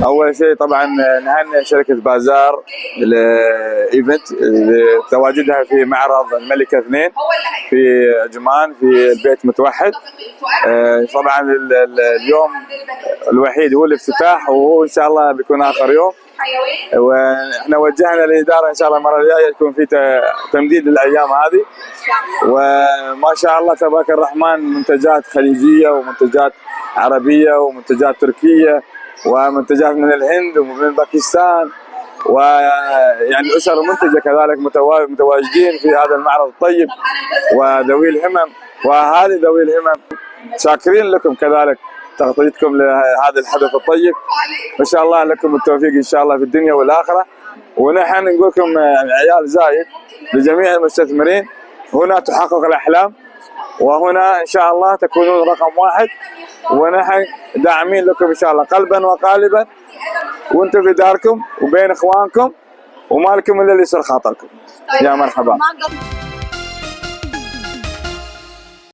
اول شيء طبعا نهنئ شركه بازار الايفنت تواجدها في معرض الملكه 2 في عجمان في البيت متوحد. طبعا اليوم الوحيد هو الافتتاح، وهو ان شاء الله بيكون اخر يوم، واحنا وجهنا للاداره ان شاء الله المره الجايه يكون في تمديد للايام هذه. وما شاء الله تبارك الرحمن منتجات خليجيه ومنتجات عربيه ومنتجات تركيه ومنتجات من الهند ومن باكستان، ويعني اسر منتجه كذلك متواجدين في هذا المعرض الطيب وذوي الهمم. وهذه ذوي الهمم شاكرين لكم كذلك تغطيتكم لهذا الحدث الطيب، وان شاء الله لكم التوفيق ان شاء الله في الدنيا والاخره. ونحن نقول لكم عيال زايد لجميع المستثمرين، هنا تحقق الاحلام، وهنا ان شاء الله تكونون رقم واحد، ونحن داعمين لكم ان شاء الله قلبا وقالبا، وانتم في داركم وبين اخوانكم وما لكم الا اللي يصير خاطركم. يا مرحبا.